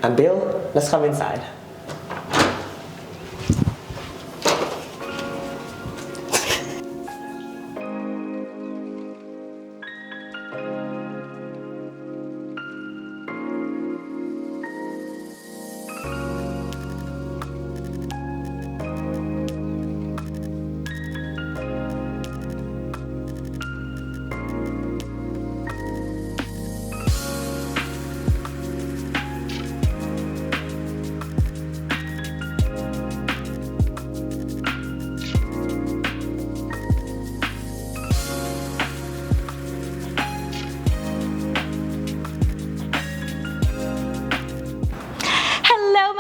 And Bill, let's come inside.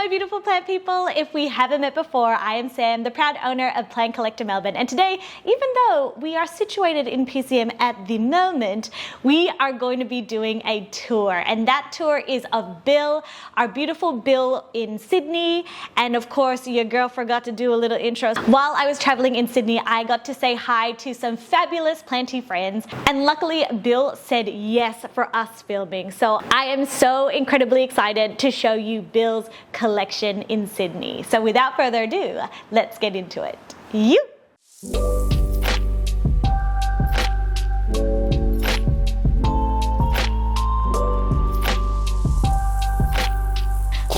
Beautiful plant people. If we haven't met before, I am Sam, the proud owner of Plant Collector Melbourne, and today, even though we are situated in PCM at the moment, we are going to be doing a tour, and that tour is of Bill, our beautiful Bill in Sydney. And of course, your girl forgot to do a little intro. While I was traveling in Sydney, I got to say hi to some fabulous planty friends, and luckily Bill said yes for us filming. So I am so incredibly excited to show you Bill's collection in Sydney. So without further ado, let's get into it.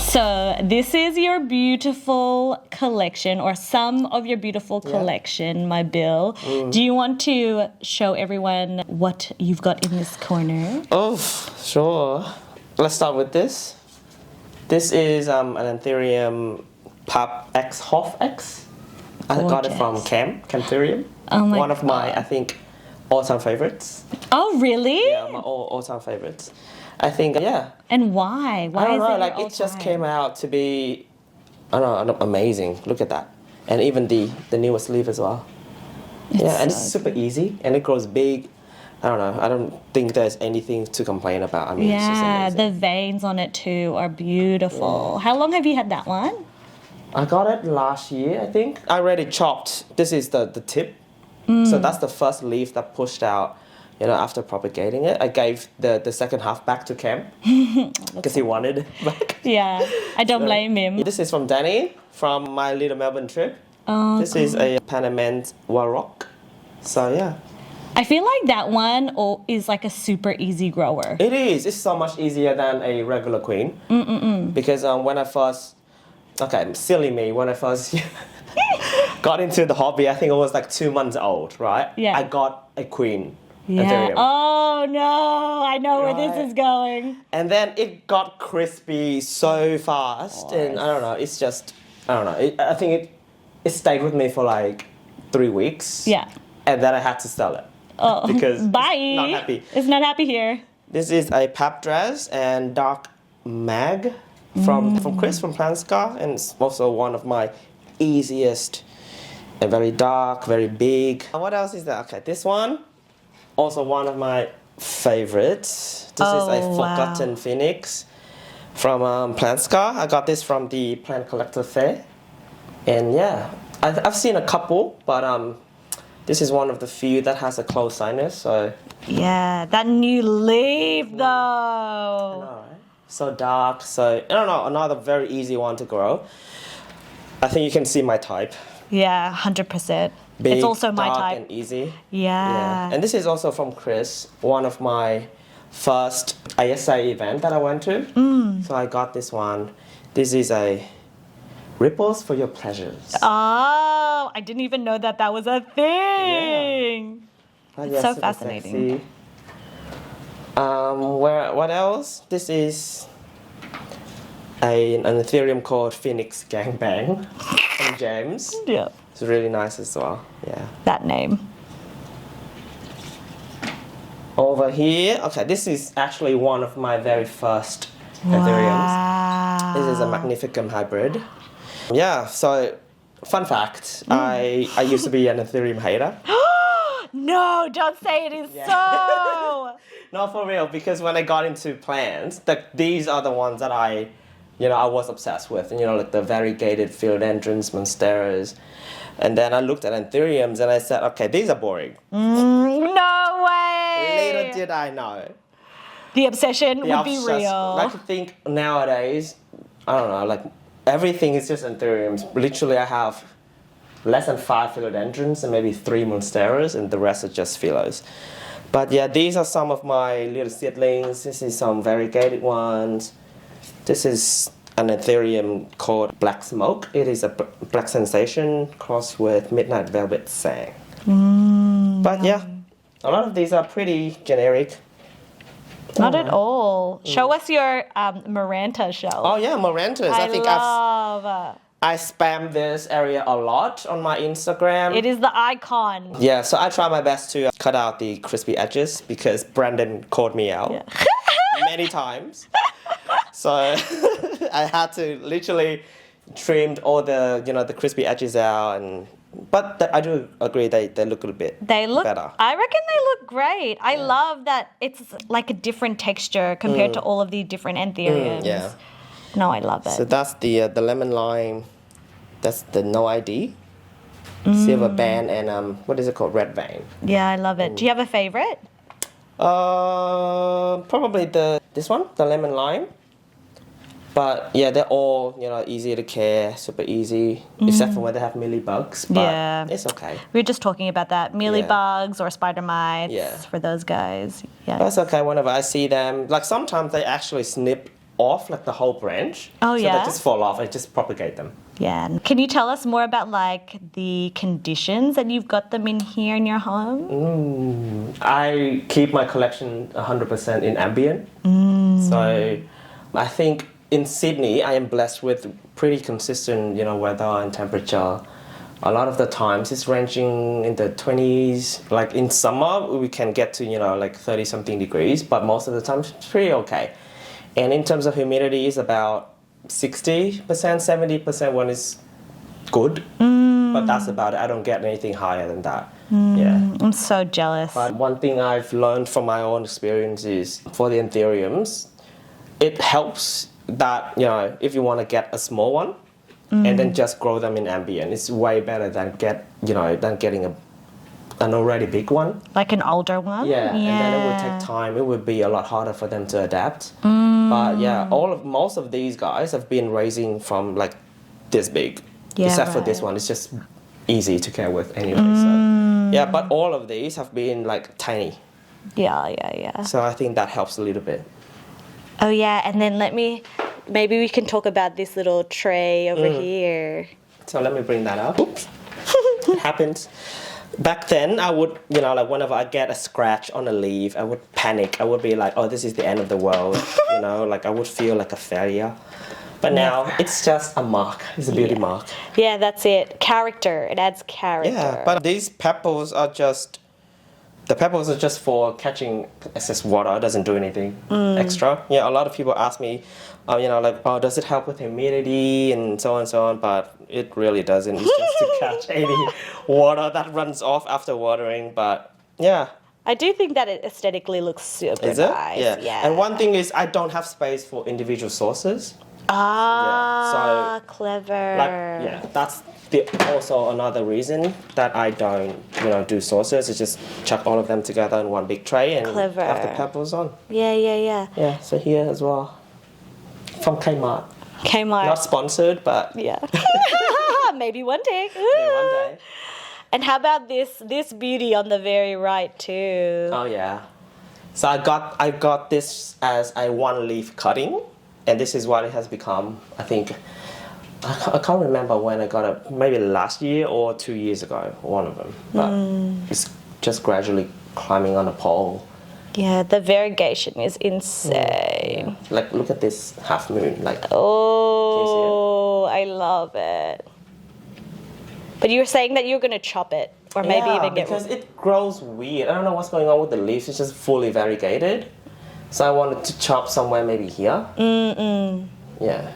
So this is your beautiful collection, or some of your beautiful collection, my Bill. Do you want to show everyone what you've got in this corner? Oh, sure. Let's start with this. This is an Anthurium X Hoff X. I got it from Anthurium. Oh my One of my, I think, all-time favorites. Oh, really? Yeah, my all-time favorites. I think, yeah. And why? Why I don't is know, it like your it just all-time? came out to be, I don't know, amazing. Look at that. And even the newest leaf as well. And it's super easy, and it grows big. I don't know. I don't think there's anything to complain about. I mean, it's just amazing. The veins on it too are beautiful. How long have you had that one? I got it last year, I think. I already chopped. This is the tip. So that's the first leaf that pushed out, after propagating it. I gave the second half back to Cam because he wanted it back. Yeah, I don't blame him. This is from Danny from my little Melbourne trip. Oh, this is a panamense warocqueanum. So yeah. I feel like that one is like a super easy grower. It is. It's so much easier than a regular queen. Because when I first, silly me, when I first got into the hobby, I think it was like 2 months old, right? Yeah. I got a queen. Yeah. Anthurium. Oh no, I know where this is going. And then it got crispy so fast, and I don't know. It's just, I don't know. I think it stayed with me for like 3 weeks. Yeah. And then I had to sell it. Oh, because bye. It's not happy. It's not happy here. This is a pap dress and dark mag from Chris from Plantscar, and it's also one of my easiest and very dark, very big. What else is that? Okay, this one, also one of my favorites. This is a forgotten phoenix from Plantscar. I got this from the Plant Collector Fair, and yeah, I've seen a couple, but this is one of the few that has a closed sinus, so... Yeah, that new leaf, though. I know, right? So dark, so... I don't know, another very easy one to grow. I think you can see my type. Yeah, 100%. Big, it's also my dark, type. And easy. Yeah. And this is also from Chris, one of my first ASA event that I went to. So I got this one. This is a... Ripples for your pleasures. Oh, I didn't even know that was a thing. Yeah. It's so fascinating. What else? This is an Anthurium called Phoenix Gangbang from James. Yeah. It's really nice as well. Yeah. That name. Over here, okay, this is actually one of my very first Anthuriums. This is a magnificum hybrid. Yeah, so fun fact, I used to be an Anthurium hater. No, don't say it is so. No, for real, because when I got into plants, these are the ones that I was obsessed with. And, like the variegated philodendrons, monsteras. And then I looked at Anthuriums and I said, okay, these are boring. No way. Little did I know. The obsession would be real. Like, I think nowadays, I don't know, like everything is just Anthuriums. Literally, I have less than 5 Philodendrons and maybe 3 Monsteras, and the rest are just Philos. But yeah, these are some of my little seedlings. This is some variegated ones. This is an Anthurium called Black Smoke. It is a black sensation crossed with Midnight Velvet Sang. But yeah, a lot of these are pretty generic. Not at all. Show us your Maranta shelf. Oh yeah, Marantas. I think love. I spam this area a lot on my Instagram. It is the icon. Yeah, so I try my best to cut out the crispy edges because Brandon called me out many times. So I had to literally trim all the the crispy edges out, but I do agree they look a little bit better. I reckon they look great. I love that it's like a different texture compared to all of the different Anthuriums. Yeah. No, I love it. So that's the lemon lime. That's the no ID, silver band, and what is it called? Red vein. Yeah, I love it. Do you have a favorite? Probably this one, the lemon lime. But yeah, they're all easy to care, super easy, except for when they have mealybugs. But it's okay. We were just talking about that mealybugs or spider mites for those guys. Yeah, that's okay. Whenever I see them, like sometimes they actually snip off like the whole branch. Oh, so yeah? they just fall off. I just propagate them. Yeah. Can you tell us more about like the conditions that you've got them in here in your home? I keep my collection 100% in ambient. So I think in Sydney I am blessed with pretty consistent weather and temperature. A lot of the times it's ranging in the 20s. Like in summer we can get to like 30 something degrees, but most of the time it's pretty okay. And in terms of humidity, it's about 60%, 70% when it's good. But that's about it. I don't get anything higher than that. Yeah. I'm so jealous. But one thing I've learned from my own experience is for the Anthuriums, it helps that, if you want to get a small one and then just grow them in ambient, it's way better than getting an already big one. Like an older one? Yeah, and then it would take time. It would be a lot harder for them to adapt. But yeah, most of these guys have been raising from like this big. Except for this one, it's just easy to care with anyway. So yeah, but all of these have been like tiny. Yeah. So I think that helps a little bit. Oh yeah, and then maybe we can talk about this little tray over here. So let me bring that up. Oops. It happens. Back then, I would, like whenever I get a scratch on a leaf, I would panic. I would be like, oh, this is the end of the world. Like I would feel like a failure. But now, it's just a mark. It's a beauty mark. Yeah, that's it. Character. It adds character. Yeah, but these pebbles are just for catching excess water. It doesn't do anything extra. Yeah, a lot of people ask me, like, oh, does it help with humidity and so on and so on? But it really doesn't. It's just to catch any water that runs off after watering. But yeah. I do think that it aesthetically looks super Is it? nice. Yeah. And one thing is I don't have space for individual sources. So clever. That's also another reason that I don't, do saucers. I just chuck all of them together in one big tray and have the pebbles on. Yeah. Yeah, so here as well. From Kmart. Not sponsored, but... Yeah. Maybe one day. Yeah, one day. And how about this beauty on the very right too? Oh, yeah. So I got this as a one-leaf cutting. And this is what it has become, I think. I can't remember when I got it, maybe last year or 2 years ago, one of them. But it's just gradually climbing on a pole. Yeah, the variegation is insane. Yeah. Like, look at this half moon. Like, oh, I love it. But you were saying that you were going to chop it, or maybe even get... because it grows weird. I don't know what's going on with the leaves. It's just fully variegated. So I wanted to chop somewhere maybe here. Yeah.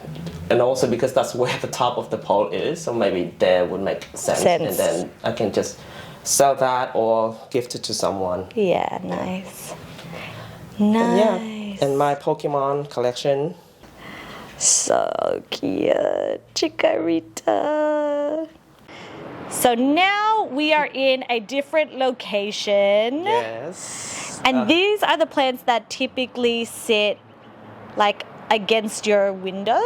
And also because that's where the top of the pole is, so maybe there would make sense. And then I can just sell that or gift it to someone. Yeah, nice. Nice. Yeah. And my Pokemon collection. So cute. Chikorita. So now we are in a different location. Yes. And these are the plants that typically sit like against your window.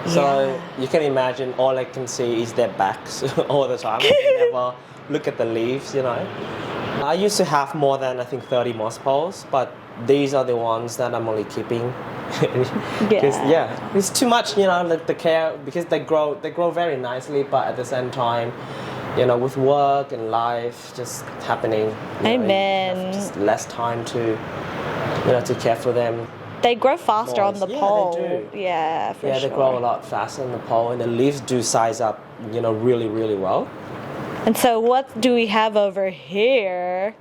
So you can imagine all I can see is their backs all the time. I can never look at the leaves, you know. I used to have more than, I think, 30 moss poles, but these are the ones that I'm only keeping. Because, it's too much, you know, like the care, because they grow very nicely, but at the same time, you know, with work and life just happening, Amen. You have just less time to, you know, to care for them. They grow faster on the pole. They do. Yeah, for sure. Yeah, they grow a lot faster on the pole, and the leaves do size up, you know, really, really well. And so what do we have over here?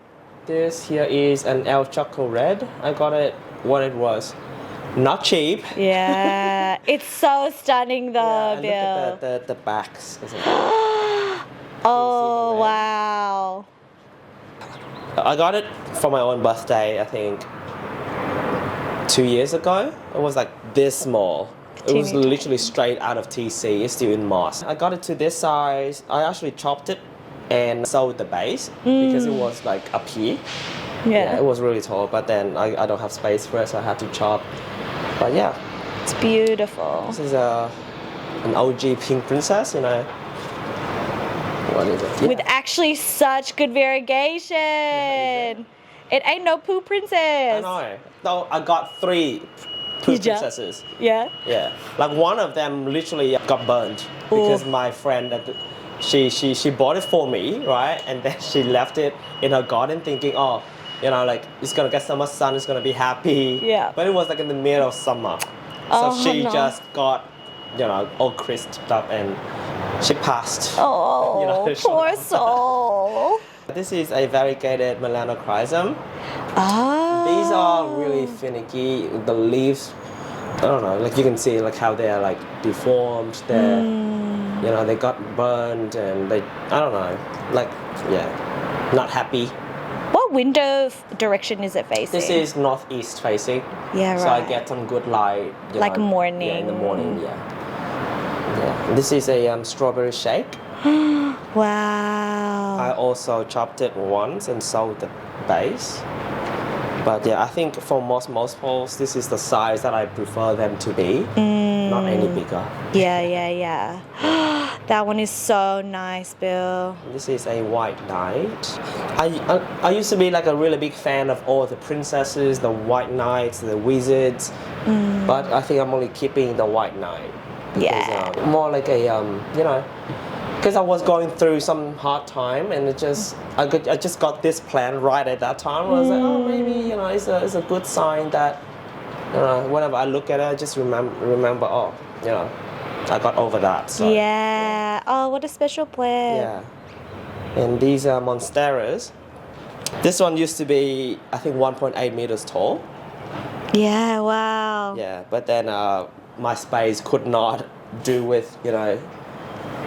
This here is an El Choco Red. I got it what it was. Not cheap. Yeah, it's so stunning though, Bill. Look at the backs. Oh, wow. I got it for my own birthday, I think, 2 years ago. It was like this small. It was literally straight out of TC. It's still in moss. I got it to this size. I actually chopped it and sewed the base because it was like up here. Yeah, it was really tall, but then I don't have space for it, so I had to chop. But yeah. It's beautiful. This is an OG pink princess, you know. What is it? Yeah. With actually such good variegation. It ain't no poo princess. I know. No, I got 3 poo princesses. Yeah? Yeah. Like one of them literally got burned because my friend, she bought it for me, right? And then she left it in her garden thinking, oh, you know, like it's gonna get so much sun, it's gonna be happy. Yeah. But it was like in the middle of summer. So she just got, you know, all crisped up and she passed. Oh, you know, poor soul. This is a variegated melanochrysum. Oh. These are really finicky. The leaves, I don't know, like you can see like how they are like deformed. They're, you know, they got burned and they, I don't know, like, yeah, not happy. What window direction is it facing? This is northeast facing. Yeah, right. So I get some good light. Like know, morning. Yeah, in the morning, yeah. This is a strawberry shake. Wow. I also chopped it once and sewed the base. But yeah, I think for most poles, this is the size that I prefer them to be, not any bigger. Yeah. That one is so nice, Bill. This is a white knight. I used to be like a really big fan of all the princesses, the white knights, the wizards, but I think I'm only keeping the white knight. Because, more like a, you know, because I was going through some hard time and it just, I just got this plant right at that time. I was like, oh, maybe, you know, it's a good sign that, you know, whenever I look at it, I just remember, oh, you know, I got over that. So. Yeah. Oh, what a special plant. Yeah. And these are Monsteras. This one used to be, I think, 1.8 meters tall. Yeah, wow. Yeah, but then my space could not do with, you know,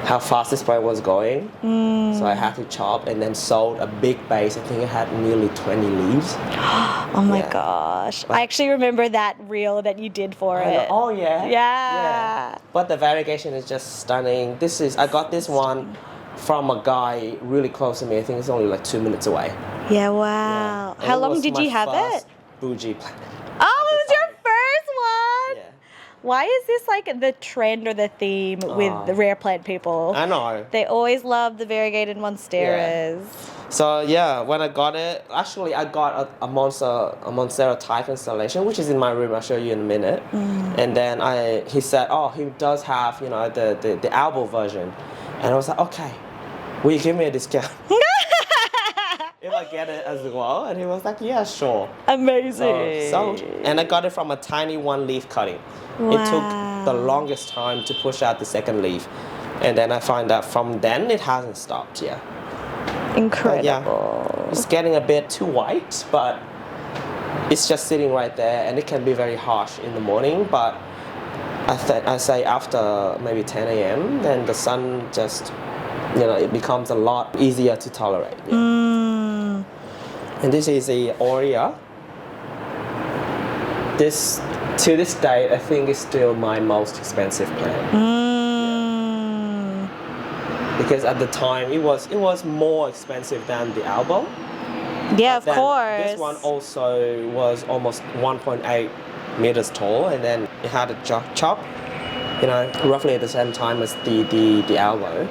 how fast this plant was going. So I had to chop and then sewed a big base. I think it had nearly 20 leaves. Oh my gosh. I actually remember that reel that you did for it. Oh yeah. Yeah. But the variegation is just stunning. I got this one from a guy really close to me. I think it's only like 2 minutes away. Yeah, wow. Yeah. How long did you have it? Bougie plant. Oh, it was your first one? Yeah. Why is this like the trend or the theme with the rare plant people? I know. They always love the variegated monsteras. Yeah. So yeah, when I got it, actually I got a Monstera type installation, which is in my room. I'll show you in a minute. And then he said, oh, he does have, you know, the Albo version, and I was like, okay, will you give me a discount? If I get it as well? And he was like, yeah, sure. Amazing. So, and I got it from a tiny 1-leaf cutting. Wow. It took the longest time to push out the second leaf. And then I find out from then it hasn't stopped, yeah. Incredible. Yeah, it's getting a bit too white, but it's just sitting right there, and it can be very harsh in the morning, but I say after maybe 10 a.m., then the sun just, you know, it becomes a lot easier to tolerate. Yeah. And this is the Aurea. This, to this day, I think is still my most expensive plant. Because at the time it was more expensive than the Albo. Yeah, of course. This one also was almost 1.8 meters tall, and then it had a chop, you know, roughly at the same time as the Albo.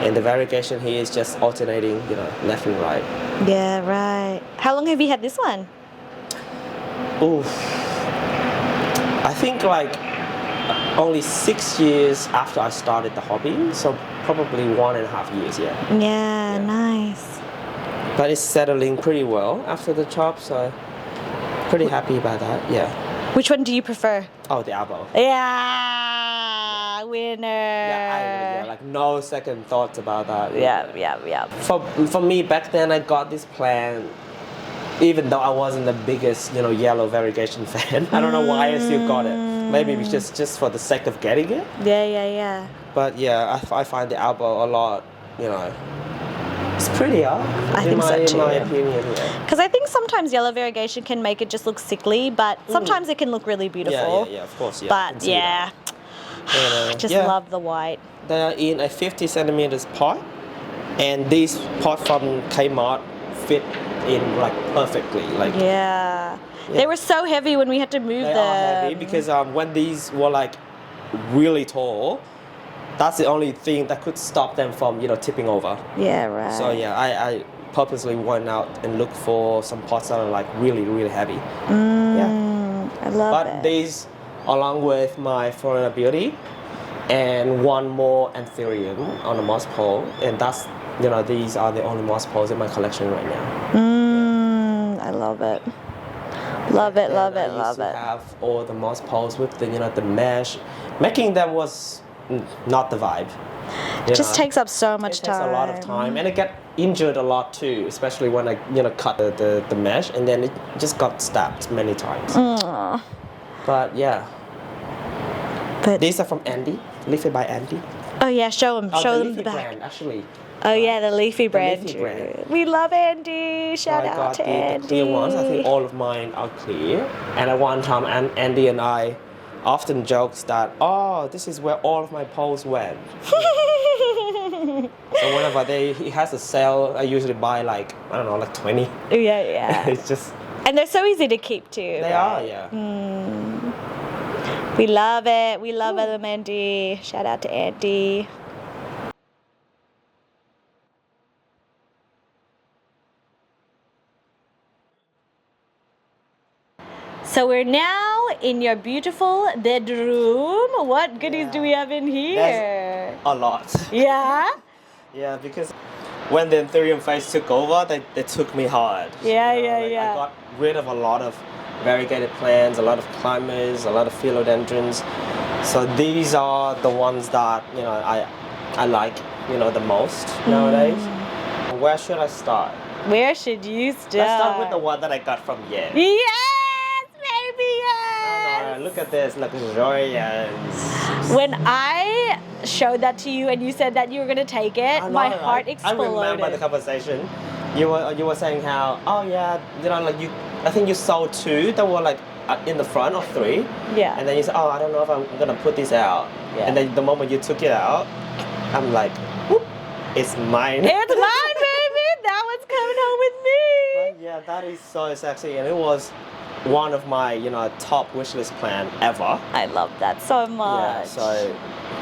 And the variegation here is just alternating, you know, left and right. Yeah, right. How long have you had this one? Oof. I think like only 6 years after I started the hobby, so probably 1.5 years, yeah. Yeah, nice. But it's settling pretty well after the chop, so pretty happy about that, yeah. Which one do you prefer? Oh, the Albo. Yeah, winner. Yeah, like no second thoughts about that. Yeah. For me, back then I got this plant, even though I wasn't the biggest, you know, yellow variegation fan. I don't know why I still got it. Maybe it's just for the sake of getting it. Yeah. But yeah, I find the Albo a lot, you know, it's prettier. I think so too. In my opinion, yeah. Because I think sometimes yellow variegation can make it just look sickly, but sometimes it can look really beautiful. Yeah, of course, yeah. But yeah, just love the white. They are in a 50 centimeters pot, and these pot from Kmart fit in like perfectly. Like yeah. They were so heavy when we had to move them. They are heavy because when these were like really tall, that's the only thing that could stop them from, you know, tipping over. Yeah, right. So yeah, I purposely went out and looked for some pots that are like really, really heavy. Yeah. I love it. But these, along with my Florida Beauty and one more Anthurium on a moss pole, and that's, you know, these are the only moss poles in my collection right now. I love it. Love it. I have all the moss poles with the, you know, the mesh. Making them was not the vibe. It just takes up so much time. It takes a lot of time, and I get injured a lot too, especially when I, you know, cut the mesh, and then it just got stabbed many times. Aww. But yeah. These are from Andy, Leafy by Andy. Oh yeah, show them the the back. brand, actually. Oh yeah, the Leafy brand. Leafy brand. We love Andy. Shout out to Andy. The clear ones. I think all of mine are clear. And at one time, Andy and I often jokes that, oh, this is where all of my poles went. So whenever he has a sale, I usually buy like, I don't know, like 20. Yeah. It's just... And they're so easy to keep too. They are, yeah. We love it. We love them, Andy. Shout out to Andy. So we're now in your beautiful bedroom. What goodies do we have in here? There's a lot. Yeah? Yeah, because when the Anthurium phase took over, they took me hard. Yeah. I got rid of a lot of variegated plants, a lot of climbers, a lot of philodendrons. So these are the ones that, you know, I like, you know, the most nowadays. Where should I start? Where should you start? Let's start with the one that I got from Yen. Yes, baby, yes! Oh, look at this, luxurians. When I showed that to you and you said that you were going to take it, my heart exploded. I remember the conversation. You were saying how, oh yeah, you know, like I think you sold 2 that were like in the front of 3. Yeah. And then you said, oh, I don't know if I'm going to put this out. Yeah. And then the moment you took it out, I'm like, whoop, it's mine. It's mine, baby. That one's coming home with me. But yeah, that is so sexy. And it was one of my, you know, top wishlist plan ever. I love that so much. Yeah, so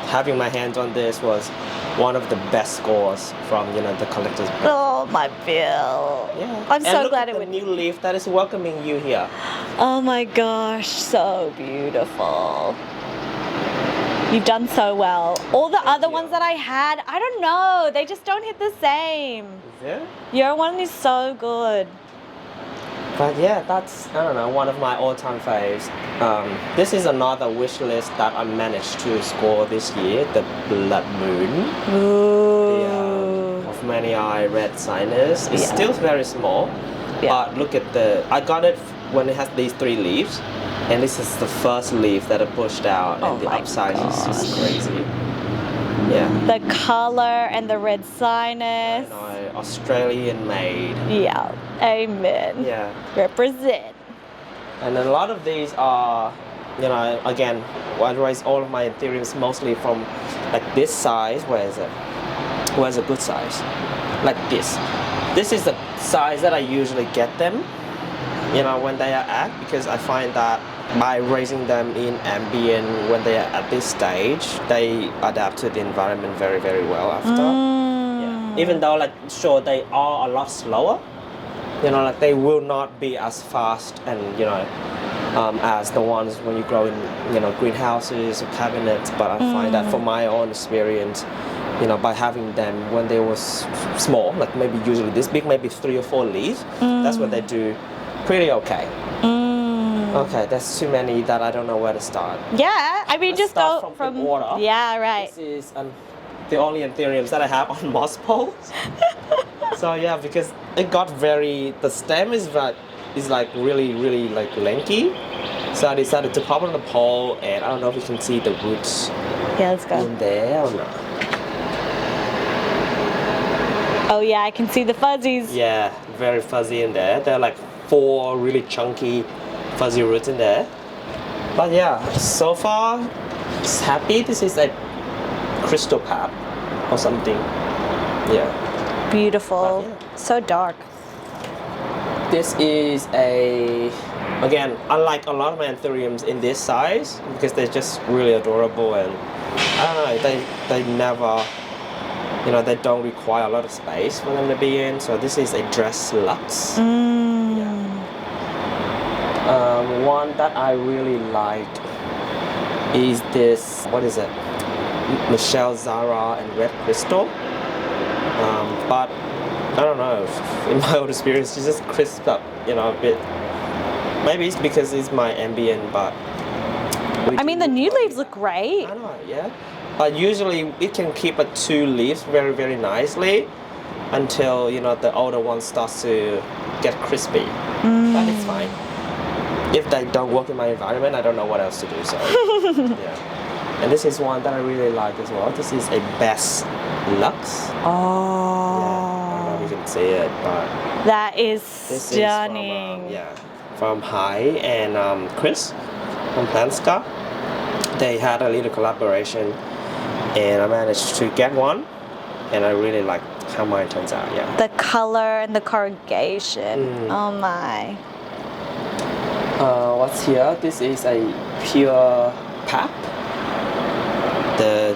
having my hands on this was one of the best scores from, you know, the collector's book. Oh, my Bill. Yeah. I'm so glad it was. New leaf that is welcoming you here. Oh my gosh, so beautiful. You've done so well. All the other ones that I had, I don't know, they just don't hit the same. Is it? Your one is so good. But yeah, that's, I don't know, one of my all-time faves. This is another wish list that I managed to score this year, the Bloodmoon. Ooh. The Hoffmanii red Sinus. It's still very small, but look at I got it when it has these 3 leaves, and this is the first leaf that I pushed out, and the upside is just crazy. Yeah. The color and the red sinus. I know, Australian made. Yeah. Amen. Yeah. Represent. And a lot of these are, you know, again, I raise all of my Anthuriums mostly from like this size. Where is it? Where's a good size? Like this. This is the size that I usually get them, you know, when they are at, because I find that by raising them in ambient when they are at this stage, they adapt to the environment very, very well after. Yeah. Even though like sure they are a lot slower, you know, like they will not be as fast and you know as the ones when you grow in you know greenhouses or cabinets. But I find that from my own experience, you know, by having them when they were small, like maybe usually this big, maybe 3 or 4 leaves, that's what they do pretty okay. Okay, there's too many that I don't know where to start. Yeah, I mean, Let's just start go from order. Yeah, right. This is the only Anthuriums that I have on moss poles. So yeah, because it got the stem is like really like lanky. So I decided to pop on the pole, and I don't know if you can see the roots. Yeah, let's go. In there or not. Oh yeah, I can see the fuzzies. Yeah, very fuzzy in there. There are like 4 really chunky fuzzy roots in there. But yeah, so far just happy. This is a crystal pap or something. Yeah. Beautiful. But, yeah. So dark. This is again, unlike a lot of my Anthuriums in this size, because they're just really adorable, and I don't know, they never, you know, they don't require a lot of space for them to be in. So this is a dress lux. One that I really like is this, what is it? Michelle, Zara, and Red Crystal. But I don't know, in my own experience, it's just crisped up, you know, a bit. Maybe it's because it's my ambient, but... I mean, the new leaves look great. I know, yeah. But usually it can keep 2 leaves very, very nicely until, you know, the older one starts to get crispy. But it's fine. If they don't work in my environment, I don't know what else to do, so... yeah. And this is one that I really like as well. This is a Bess Lux. Oh. Yeah, I don't know if you can see it, but... That is this stunning. Is from Hai and Chris from Planska. They had a little collaboration, and I managed to get one, and I really like how mine turns out. Yeah. The color and the corrugation. Oh my. What's here? This is a pure pap. The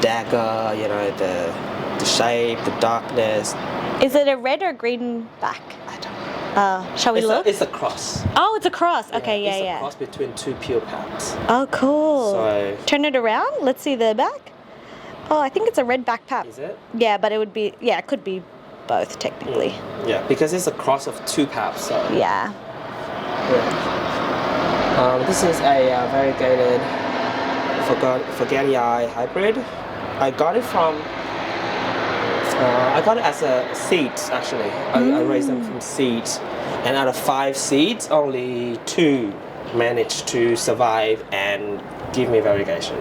dagger, you know, the shape, the darkness. Is it a red or green back? I don't know. Shall we look? It's a cross. Oh, it's a cross. Okay, It's yeah. a cross between 2 pure paps. Oh, cool. So, turn it around. Let's see the back. Oh, I think it's a red back pap. is it? Yeah, but it would be, it could be both technically. Yeah, because it's a cross of 2 paps. So. Yeah. This is a variegated forgetii hybrid. I got it from. I got it as a seeds actually. I raised them from seeds, and out of 5 seeds, only 2 managed to survive and give me variegation.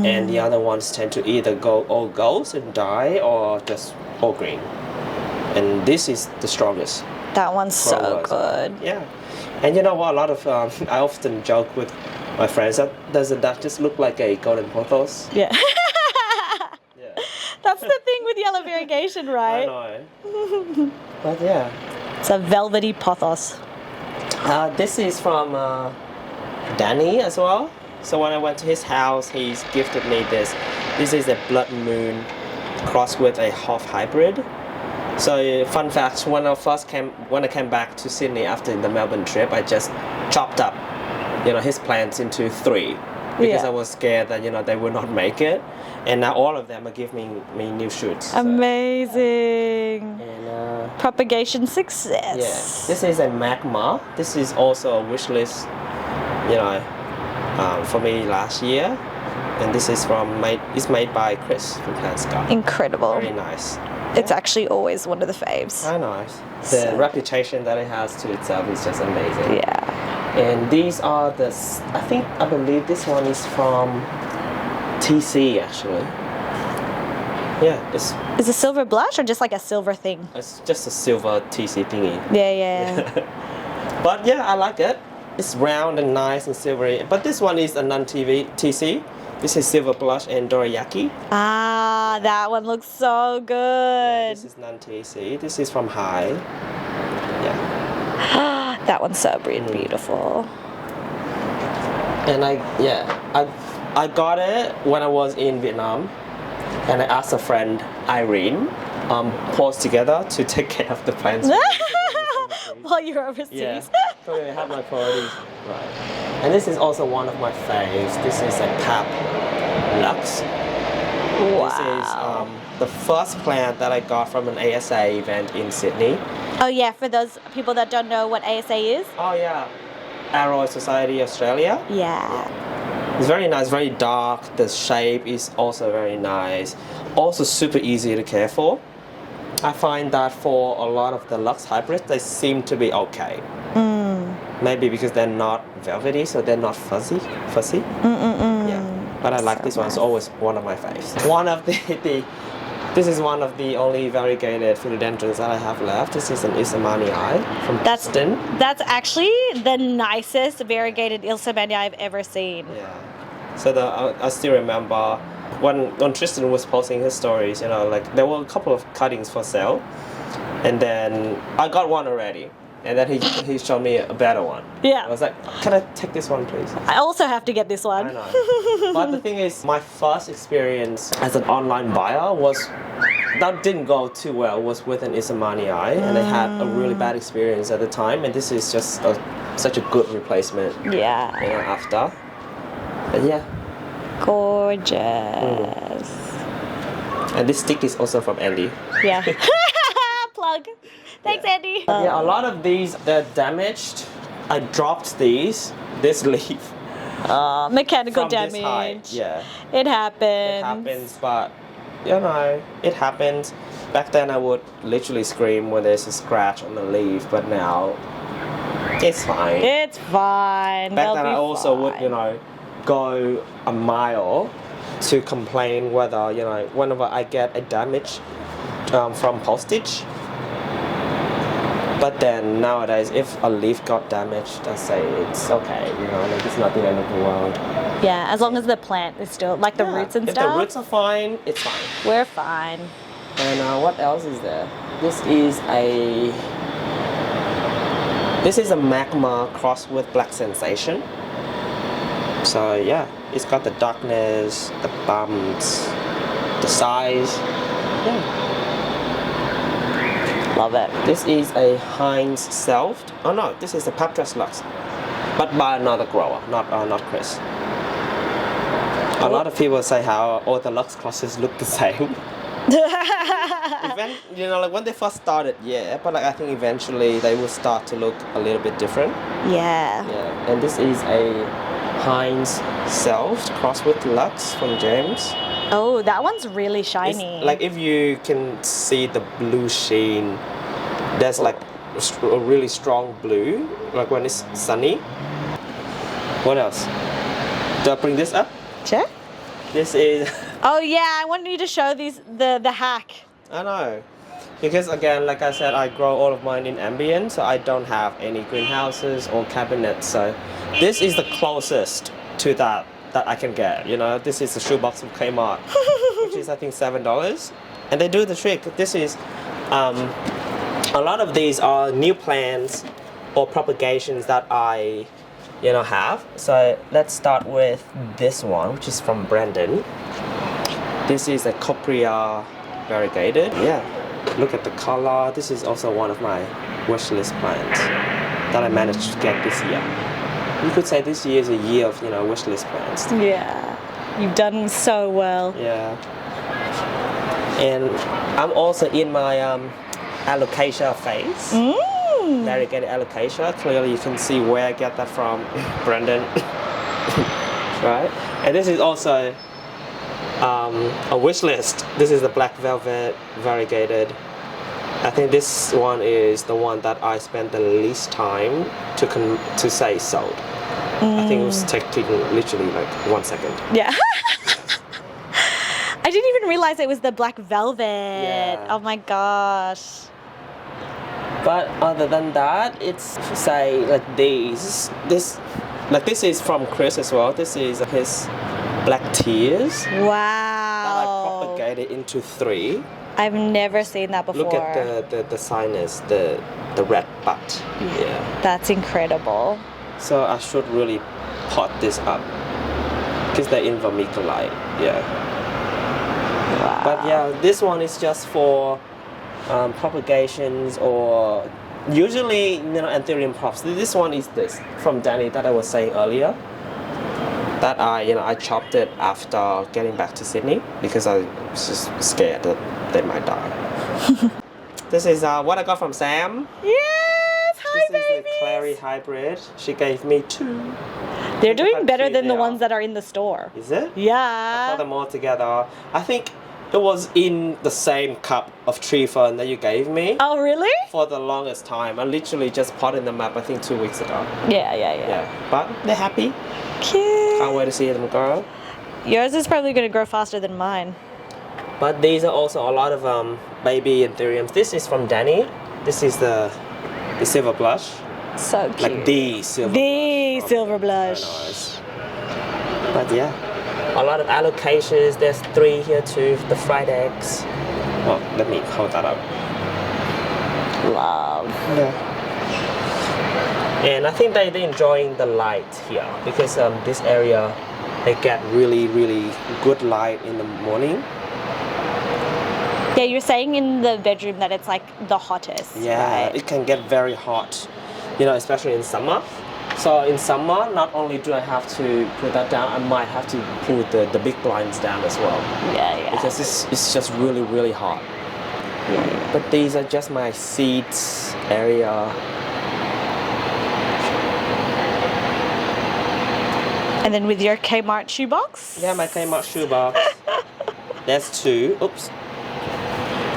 And the other ones tend to either go all golds and die, or just all green. And this is the strongest. That one's so good. Yeah. And you know what? A lot of I often joke with my friends that doesn't that just look like a golden pothos? Yeah. Yeah. That's the thing with yellow variegation, right? I know. But yeah. It's a velvety pothos. This is from Danny as well. So when I went to his house, he's gifted me this. This is a Bloodmoon crossed with a Hoff hybrid. So fun fact, when I came back to Sydney after the Melbourne trip, I just chopped up, you know, his plants into 3 because I was scared that, you know, they would not make it. And now all of them are giving me new shoots. Amazing. So. And, propagation success. Yeah. This is a Magma. This is also a wish list, you know, for me last year. And this is it's made by Chris from Planska. Incredible. Very nice. It's actually always one of the faves. I know. The reputation that it has to itself is just amazing. Yeah. And these are I believe this one is from TC actually. Yeah. Is it silver blush or just like a silver thing? It's just a silver TC thingy. Yeah. But yeah, I like it. It's round and nice and silvery. But this one is a non-TC. This is silver blush and dorayaki. Ah, that one looks so good. This is non-TC. This is from Hai. Yeah. That one's so beautiful. And I got it when I was in Vietnam, and I asked a friend, Irene, pause together to take care of the plants. While you're overseas. Yeah, so I have my priorities right. And this is also one of my faves. This is a Pap Lux. Wow. This is the first plant that I got from an ASA event in Sydney. Oh yeah, for those people that don't know what ASA is. Oh yeah, Aroid Society Australia. Yeah. It's very nice, very dark. The shape is also very nice. Also super easy to care for. I find that for a lot of the Lux hybrids, they seem to be okay. Maybe because they're not velvety, so they're not fuzzy. Yeah. But I like this one. It's always one of my faves. One of this is one of the only variegated philodendrons that I have left. This is an Ilsemanii from Boston. That's actually the nicest variegated Ilsemanii I've ever seen. Yeah. So I still remember when Tristan was posting his stories, you know, like there were a couple of cuttings for sale, and then I got one already, and then he showed me a better one. Yeah. I was like, can I take this one, please? I also have to get this one. I know. But the thing is, my first experience as an online buyer that didn't go too well, was with an Ilsemanii, and I had a really bad experience at the time, and this is just such a good replacement. Yeah. You know, after. But yeah. Gorgeous. And this stick is also from Andy. Yeah. Plug. Thanks, Andy. Yeah, a lot of these, they're damaged. I dropped this leaf. Mechanical from damage. This height. Yeah. It happens. It happens, but you know, it happens. Back then I would literally scream when there's a scratch on the leaf, but now it's fine. It's fine. Back then I also would, you know, go a mile to complain whether, you know, whenever I get a damage from postage. But then nowadays, if a leaf got damaged, I say it's okay, you know, like it's not the end of the world. Yeah, as long as the plant is still, like the roots and if stuff. If the roots are fine, it's fine. We're fine. And what else is there? This is a Magma crossed with Black Sensation. So yeah, it's got the darkness, the bumps, the size. Yeah. Love it. This is a Heinz Selfed. Oh no, this is a Papdress Lux, but by another grower, not Chris. A lot of people say how all the Lux crosses look the same. You know, like when they first started, yeah, but like I think eventually they will start to look a little bit different. Yeah. Yeah, and this is a Heinz Selfed crossed with Lux from James. Oh, that one's really shiny. It's, like if you can see the blue sheen, there's like a really strong blue, like when it's sunny. What else? Do I bring this up? Sure. This is... Oh yeah, I wanted you to show the hack. I know. Because again, like I said, I grow all of mine in ambient, so I don't have any greenhouses or cabinets. So this is the closest to that I can get. You know, this is the shoebox from Kmart, which is I think $7, and they do the trick. This is a lot of these are new plants or propagations that I, you know, have. So let's start with this one, which is from Brandon. This is a Aurea Variegated. Yeah, look at the color. This is also one of my wishlist plants that I managed to get this year. You could say this year is a year of, you know, wishlist plants. Yeah, you've done so well. Yeah. And I'm also in my Alocasia phase. Variegated Alocasia. Clearly you can see where I get that from, Brendan. Right? And this is also a wish list. This is the Black Velvet Variegated. I think this one is the one that I spent the least time to say sold. I think it was taking literally like 1 second. Yeah. I didn't even realize it was the Black Velvet. Yeah. Oh my gosh. But other than that, it's say like this is from Chris as well. This is his Black Tears. Wow. That I divided into 3. I've never seen that before. Look at the sinus, the red bud. Yeah. That's incredible. So I should really pot this up because they're in vermiculite. Yeah. Wow. But yeah, this one is just for propagations or usually Anthurium props. This one is this from Danny that I was saying earlier. That I chopped it after getting back to Sydney because I was just scared that they might die. This is what I got from Sam. Yes, hi This is babies. the Clary hybrid. She gave me 2. They're doing How better cute than the they ones are. that are in the store. Is it? I Yeah. put them all together. I think it was in the same cup of tree fern that you gave me Oh, really? for the longest time. I literally just potted them up, I think 2 weeks ago. Yeah. Yeah, but they're happy. Cute. Can't wait to see them grow. Yours is probably going to grow faster than mine. But these are also a lot of baby Anthuriums. This is from Danny. This is the silver blush. So cute. Like the silver The blush. silver Very blush. nice. But yeah, a lot of alocasias. There's 3 here too. The Frydeks. Oh, let me hold that up. Love. Yeah. And I think they're enjoying the light here because this area, they get really, really good light in the morning. Yeah, you're saying in the bedroom that it's like the hottest. Yeah, Right? it can get very hot, especially in summer. So in summer, not only do I have to put that down, I might have to put the big blinds down as well Yeah. because it's just really, really hot. But these are just my seeds area. And then with your Kmart shoebox? Yeah, my Kmart shoebox. There's 2. Oops.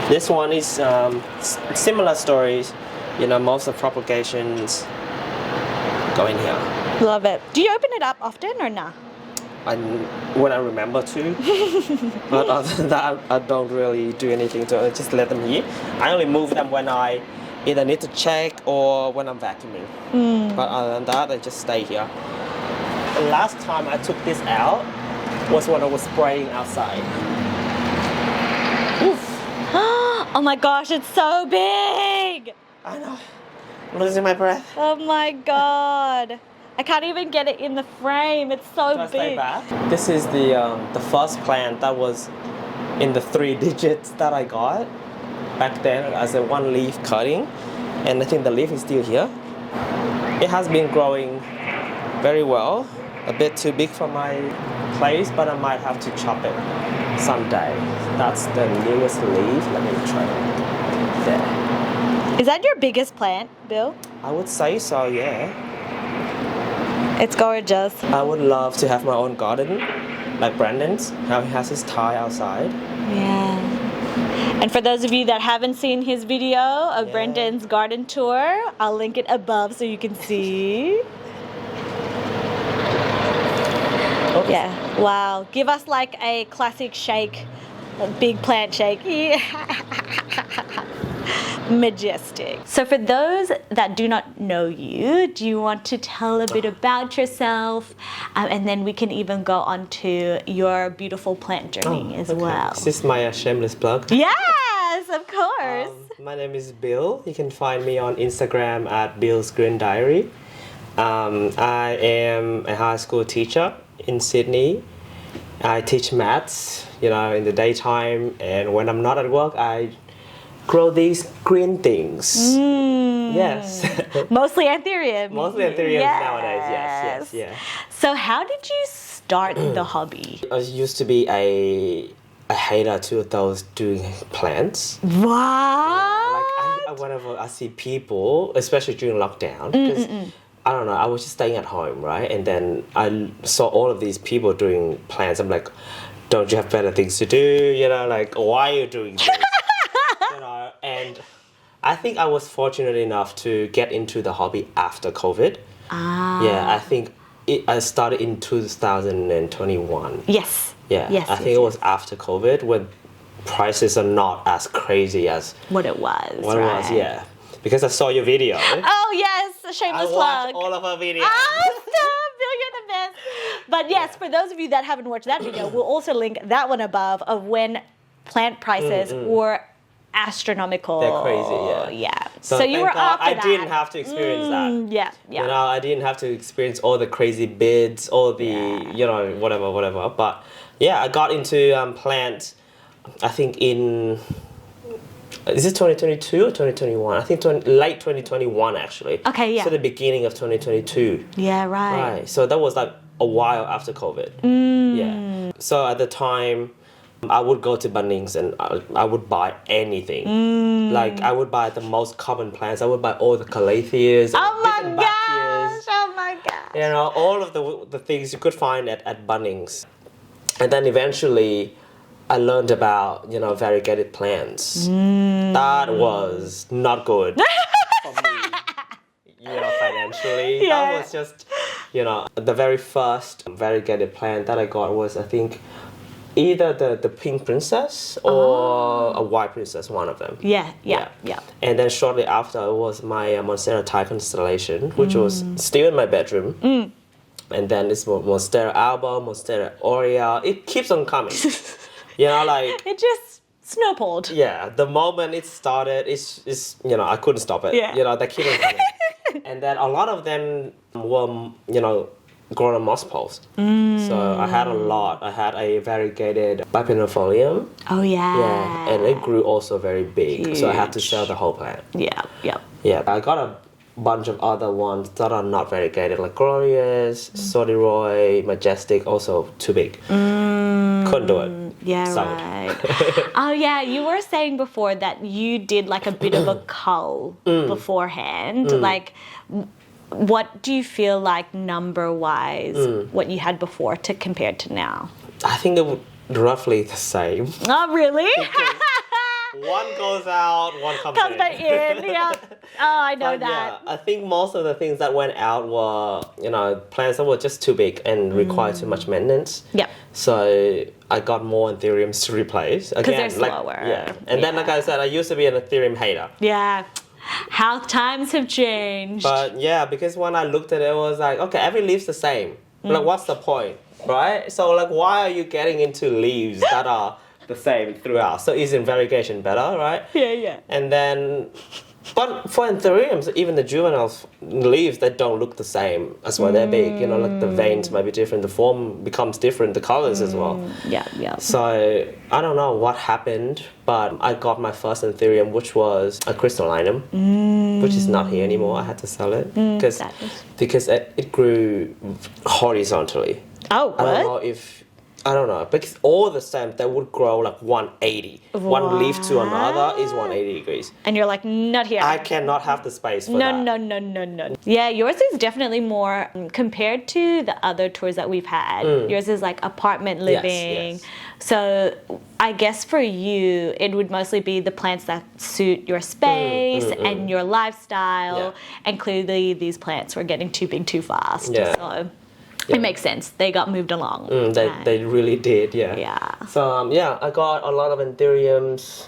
This one is similar stories. Most of propagations go in here. Love it. Do you open it up often or nah? When I remember to. But other than that, I don't really do anything to it. I just let them here. I only move them when I either need to check or when I'm vacuuming. But other than that, I just stay here. The last time I took this out was when I was spraying outside. Oof. Oh my gosh, it's so big! I know. I'm losing my breath. Oh my god. I can't even get it in the frame. It's so Do I stay big. back? This is the first plant that was in the 3 digits that I got back then as a 1 leaf cutting, and I think the leaf is still here. It has been growing very well. A bit too big for my place, but I might have to chop it someday. That's the newest leaf. Let me try it. There. Is that your biggest plant, Bill? I would say so, yeah. It's gorgeous. I would love to have my own garden, like Brandon's, how he has his tie outside. Yeah. And for those of you that haven't seen his video of Brendan's garden tour, I'll link it above so you can see. Oops. Yeah. Wow. Give us like a classic shake, a big plant shake. Yeah. Majestic. So for those that do not know you, do you want to tell a bit about yourself? And then we can even go on to your beautiful plant journey as well. Is this my shameless plug? Yes, of course. My name is Bill. You can find me on Instagram at Bill's Green Diary. I am a high school teacher in Sydney. I teach maths, in the daytime, and when I'm not at work, I grow these green things. Yes. Mostly Anthurium. Mostly Anthuriums nowadays, yes. So how did you start the hobby? I used to be a hater to those doing plants. What? Whenever I see people, especially during lockdown, because I don't know, I was just staying at home, right? And then I saw all of these people doing plants. I'm like, don't you have better things to do? Why are you doing this? And I think I was fortunate enough to get into the hobby after COVID. Yeah, I think I started in 2021. Yes. Yeah, I think it was after COVID when prices are not as crazy as what it was. what it was, yeah. Because I saw your video. Oh yes, shameless I plug. watched all of her videos. Awesome, Bill, you're the best. But yes, for those of you that haven't watched that video, we'll also link that one above of when plant prices were astronomical. They're crazy, Yeah. So you were thank God up for I that. didn't have to experience that. Yeah. You know, I didn't have to experience all the crazy bids, all the, you know, whatever. But yeah, I got into plants, I think in, is it 2022 or 2021? I think late 2021 actually. Okay, yeah. So the beginning of 2022. Yeah, right. So that was like a while after COVID. Yeah. So at the time, I would go to Bunnings and I would buy anything. Like I would buy the most common plants. I would buy all the calatheas. Oh my different gosh! bacchias, Oh my gosh! you know, all of the things you could find at Bunnings. And then eventually I learned about, you know, variegated plants. That was not good for me, you know, financially. Yeah. That was just, you know, the very first variegated plant that I got was, I think, either the pink princess or a white princess, one of them. Yeah. And then shortly after it was my Monstera Thai constellation, which was still in my bedroom. And then it's Monstera Albo, Monstera Aurea. It keeps on coming. You know, like... It just snowballed. Yeah, the moment it started, it's you know, I couldn't stop it. Yeah. You know, they keep on coming. And then a lot of them were, you know, grown on moss poles. So I had a lot. I had a variegated bipinifolium. Oh yeah. Yeah, and it grew also very big. So I had to sell the whole plant. Yeah. I got a bunch of other ones that are not variegated, like Glorious, Sodiroy, Majestic, also too big. Couldn't do it. Yeah, Sold. right. Oh yeah, you were saying before that you did like a bit of a cull beforehand. Like, what do you feel like number-wise, what you had before to compared to now? I think it would roughly the same. Oh, really? One goes out, one comes in. back in, yeah. Oh, I know But that. yeah, I think most of the things that went out were, you know, plants that were just too big and required too much maintenance. Yep. So I got more Anthuriums to replace. Again, they're slower. Yeah. And then, like I said, I used to be an Anthurium hater. Yeah. How times have changed. But yeah, because when I looked at it, it was like, okay, every leaf's the same. Like, what's the point, right? So, like, why are you getting into leaves that are the same throughout? So, isn't variegation better, right? Yeah. And then, but for Anthuriums, even the juvenile leaves, they don't look the same as when they're big. You know, like the veins might be different, the form becomes different, the colors as well. Yeah. So I don't know what happened, but I got my first Anthurium, which was a crystallinum, which is not here anymore. I had to sell it because it grew horizontally. Oh, what? I don't know, because all the stems, they would grow like 180. One leaf to another is 180 degrees. And you're like, not here. I cannot have the space for that. No. Yeah, yours is definitely more, compared to the other tours that we've had, yours is like apartment living. Yes. So I guess for you, it would mostly be the plants that suit your space and your lifestyle. Yeah. And clearly these plants were getting too big too fast. Yeah. So it makes sense. They got moved along. They really did, yeah. Yeah. So, I got a lot of Anthuriums,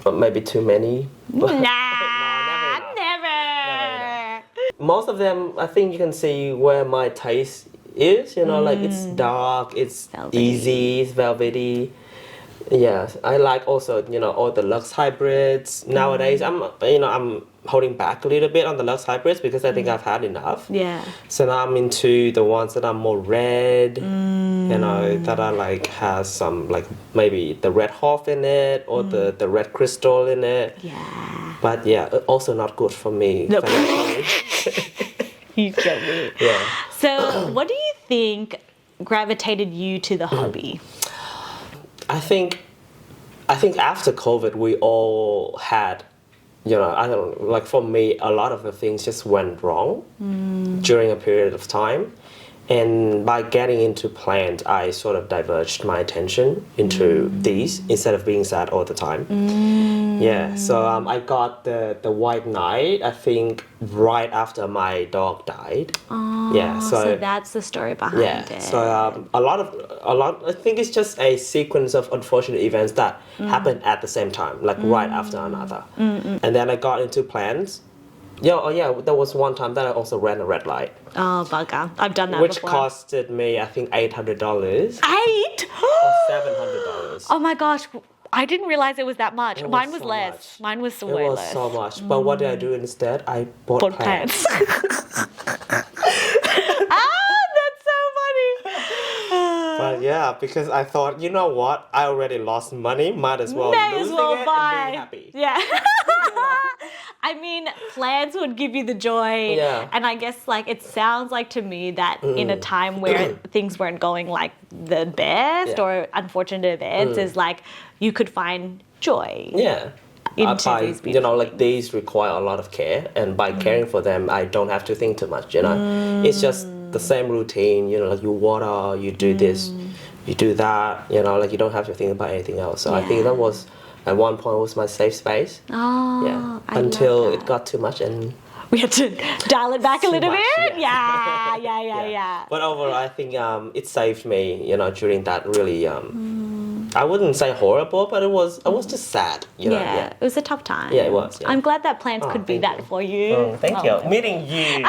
maybe too many. Nah, No, never. Most of them, I think you can see where my taste is, you know, like it's dark, it's Velvety. easy, it's velvety. Yeah, I like also, you know, all the Lux hybrids. Nowadays, I'm holding back a little bit on the Lux hybrids because I think I've had enough. Yeah. So now I'm into the ones that are more red, you know, that are like has some like maybe the red Hoff in it or the red crystal in it. Yeah. But yeah, also not good for me. Nope. Financially. You get me. Yeah. So, what do you think gravitated you to the hobby? I think after COVID, we all had, you know, I don't know, like for me, a lot of the things just went wrong during a period of time. And by getting into plants, I sort of diverged my attention into these instead of being sad all the time. Yeah, so I got the White Knight, I think, right after my dog died. Oh, yeah, so that's the story behind it. So a lot. I think it's just a sequence of unfortunate events that happened at the same time, like right after another. And then I got into plants. Yeah, there was one time that I also ran a red light. Oh, bugger. I've done that which before. Costed me, I think, $800. $8? Or $700. Oh my gosh. I didn't realize it was that much. It was Mine was so less. much. Mine was It way was less. so much. But what did I do instead? I bought Bought plants. plants. That's so funny. But yeah, because I thought, you know what? I already lost money. Might as well May as losing well it buy. and being happy. Yeah. I mean, plants would give you the joy. Yeah. And I guess like it sounds like to me that in a time where things weren't going like the best or unfortunate events is like you could find joy. Yeah. Into these you know, like these require a lot of care, and by caring for them, I don't have to think too much. You know, it's just the same routine. You know, like you water, you do this, you do that. You know, like you don't have to think about anything else. So I think that was at one point was my safe space. Oh, yeah, I until love it that. got too much and. We had to dial it back a little much, bit. Yeah. But overall, I think it saved me. You know, during that really. I wouldn't say horrible, but I was just sad. You know. Yeah, it was a tough time. Yeah, it was. Yeah. I'm glad that plants could be thank that you. for you. Oh, thank you. Meeting you.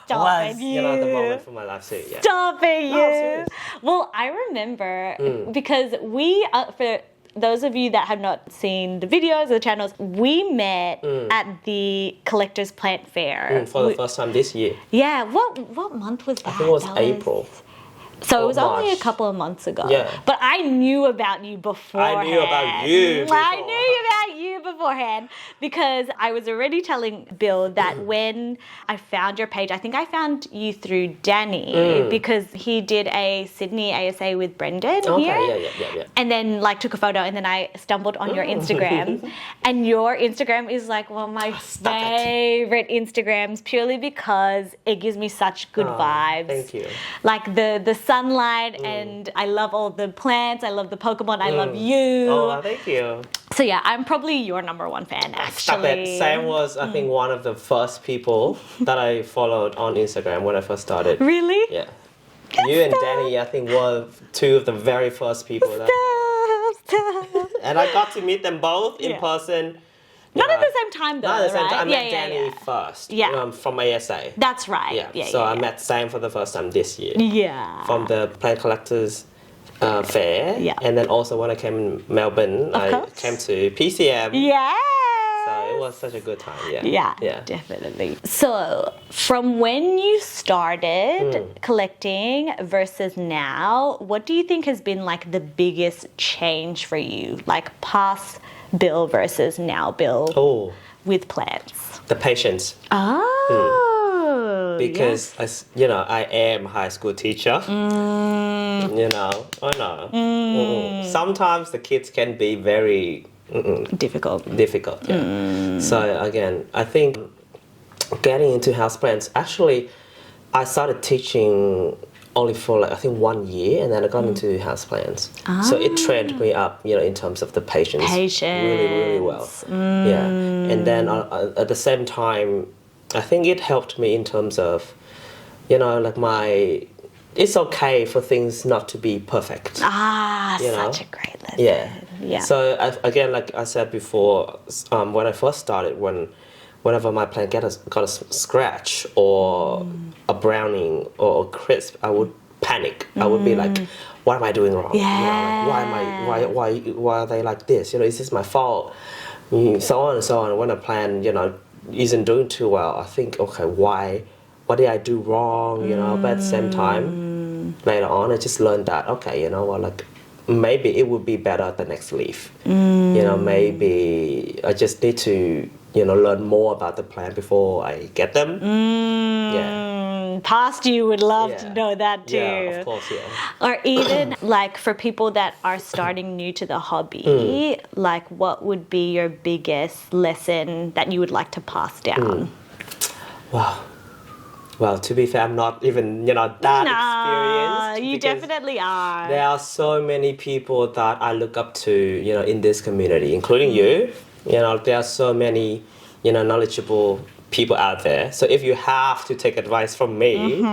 Stop was, it, you know, the moment for my life too. Yeah. Stop it, you. serious. Well, I remember because we, for those of you that have not seen the videos or the channels, we met at the Collectors Plant Fair. For the first time this year. Yeah, what month was that? I think it was That April. So it was only a March. couple of months ago. Yeah. But I knew about you beforehand. I knew about you I before. knew about you beforehand because I was already telling Bill that when I found your page, I think I found you through Danny because he did a Sydney ASA with Brendan here. Okay, yeah. And then like took a photo and then I stumbled on your Instagram. And your Instagram is like one of my favorite Instagrams purely because it gives me such good vibes. Thank you. Like the sunlight and I love all the plants, I love the Pokemon, I love you. Oh, thank you. So yeah, I'm probably your number one fan actually. Stop it. Sam was, I think, one of the first people that I followed on Instagram when I first started. Really? Yeah. You and Danny, I think, were two of the very first people that. And I got to meet them both in person. Not at the same time though, Not at the same right? time. I met Danny first. Yeah. From ASA. That's right. So I met Sam for the first time this year. Yeah. From the Plant Collectors Fair. Yeah. And then also when I came in Melbourne, I course. came to PCM. Yeah. So it was such a good time. Yeah, definitely. So, from when you started collecting versus now, what do you think has been like the biggest change for you? Like past Bill versus now Bill with plants? The patience. Oh. Because I am a high school teacher. You know, I know. Sometimes the kids can be very Difficult. So again, I think getting into houseplants, actually I started teaching only for like I think 1 year, and then I got into houseplants. So it trained me up, in terms of the patience. Really, really well. Yeah, and then at the same time, I think it helped me in terms of, like it's okay for things not to be perfect. Such a great lesson. Yeah. So again, like I said before, when I first started, whenever my plant got a scratch or a browning or a crisp, I would panic. I would be like, "What am I doing wrong? Why are they like this? Is this my fault?" So on and so on. When a plant, isn't doing too well, I think, okay, what did I do wrong? But at the same time, later on, I just learned that, okay, like maybe it would be better at the next leaf. Maybe I just need to, learn more about the plant before I get them. Past you would love to know that too. Yeah, of course, Or even like for people that are starting new to the hobby, like what would be your biggest lesson that you would like to pass down? Wow. Well, to be fair, I'm not even, that experienced. You definitely are. There are so many people that I look up to, in this community, including you. There are so many, knowledgeable people out there. So if you have to take advice from me...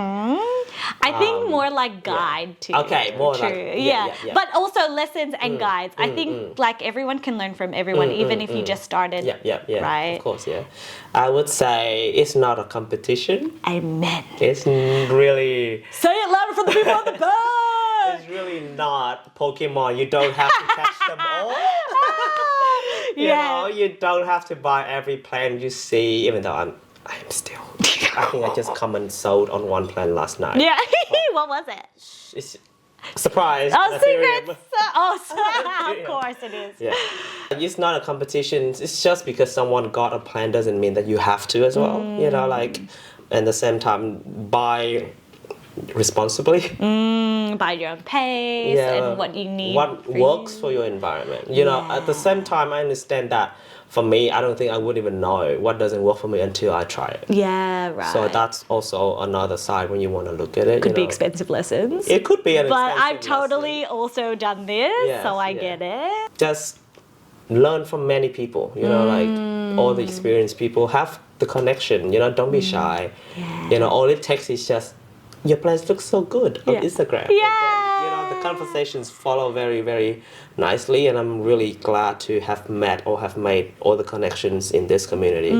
I think more like guide too. Okay, more True. like... Yeah. But also lessons and guides. I think like everyone can learn from everyone, even if you just started. Yeah. Right? Of course, yeah. I would say it's not a competition. Amen. It's really... Say it louder for the people on the back! It's really not Pokemon. You don't have to catch them all. You know, you don't have to buy every plant you see, even though I'm still. I think I just come and sold on one plant last night. Yeah. What was it? It's surprise. Oh, secrets. Oh, of course it is. Yeah. It's not a competition. It's just because someone got a plant doesn't mean that you have to as well. You know, like, at the same time, buy responsibly. By your own pace and what you need. What works for your environment. You know, at the same time, I understand that for me, I don't think I would even know what doesn't work for me until I try it. Yeah, right. So that's also another side when you want to look at it. Could be expensive lessons. It could be an expensive But I've totally also done this, so I get it. Just learn from many people, you know, like all the experienced people. Have the connection, you know, don't be shy. Yeah. You know, all it takes is just, your plants look so good on Instagram. Yeah. You know, the conversations follow very, very nicely, and I'm really glad to have met or have made all the connections in this community.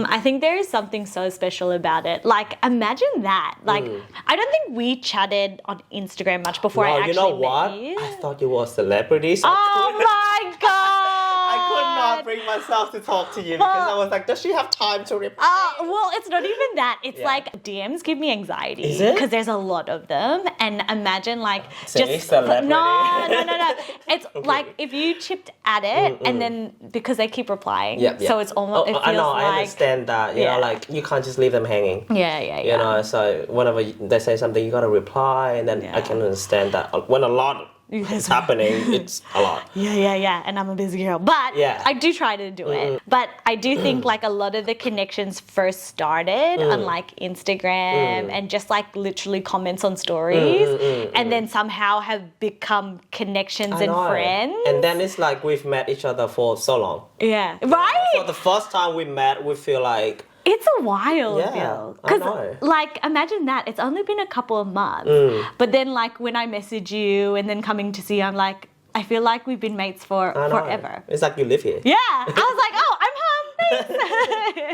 I think there is something so special about it. Like, imagine that. Like, I don't think we chatted on Instagram much before I actually you know what? met you. I thought you were a celebrity. So My God! I could not bring myself to talk to you because I was like, does she have time to reply? Well, it's not even that. It's like DMs give me anxiety. Is it? Because there's a lot of them. And imagine like celebrity. No. It's like if you chipped at it and then because they keep replying. So it's almost it feels I know, like I understand that. You know, like you can't just leave them hanging. Yeah. You know, so whenever they say something, you gotta reply, and then I can understand that when a lot is happening, it's a lot. Yeah. And I'm a busy girl. But I do try to do it. But I do think like a lot of the connections first started on like Instagram and just like literally comments on stories and then somehow have become connections and friends. And then it's like we've met each other for so long. Yeah. Right? So the first time we met, we feel like it's a while, Bill. Because, like, imagine that. It's only been a couple of months. But then, like, when I message you and then coming to see you, I'm like, I feel like we've been mates for forever. It's like you live here. Yeah. I was like, oh, I'm home.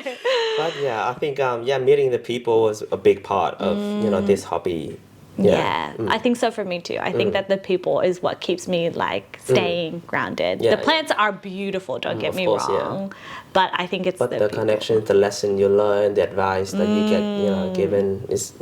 Thanks. But yeah, I think, meeting the people was a big part of, you know, this hobby. Yeah, I think so for me too. I think that the people is what keeps me like staying grounded. The plants are beautiful, don't get me wrong. But I think it's the connection, the lesson you learn, the advice that you get, you know, given is,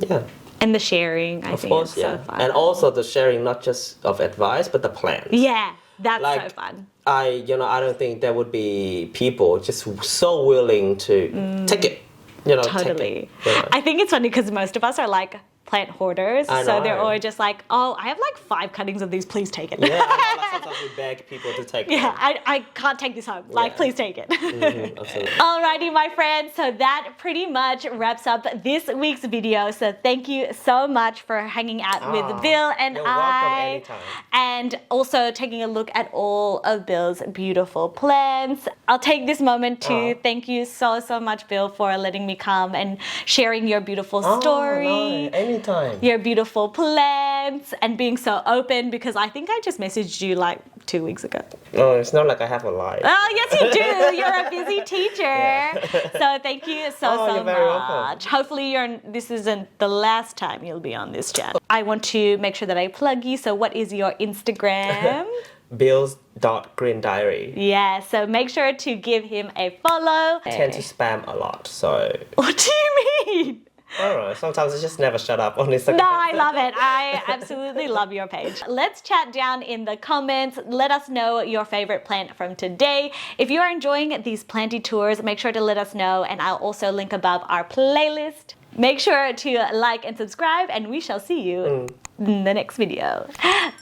And the sharing, I think is so fun. And also the sharing, not just of advice, but the plants. Yeah, that's like, so fun. I don't think there would be people just so willing to take it. You know, totally. Take it, you know. I think it's funny because most of us are like plant hoarders, so they're always just like, oh, I have like 5 cuttings of these, please take it. Yeah, I know, like sometimes we beg people to take them. I can't take this home, like please take it. Absolutely. Alrighty, my friends, so that pretty much wraps up this week's video. So thank you so much for hanging out with Bill and you're I. welcome anytime. And also taking a look at all of Bill's beautiful plants. I'll take this moment to thank you so much, Bill, for letting me come and sharing your beautiful story. Anytime. Your beautiful plants and being so open, because I think I just messaged you like 2 weeks ago. No, it's not like I have a life. Oh, yes, you do. You're a busy teacher. So thank you so much. Hopefully this isn't the last time you'll be on this channel. I want to make sure that I plug you. So what is your Instagram? Bills.greendiary. Yeah, so make sure to give him a follow. I tend to spam a lot, so... What do you mean? I don't know, sometimes I just never shut up on Instagram. No, I love it. I absolutely love your page. Let's chat down in the comments. Let us know your favorite plant from today. If you are enjoying these planty tours, make sure to let us know, and I'll also link above our playlist. Make sure to like and subscribe, and we shall see you in the next video.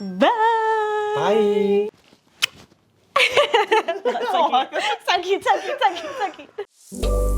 Bye! Bye! So cute. So cute.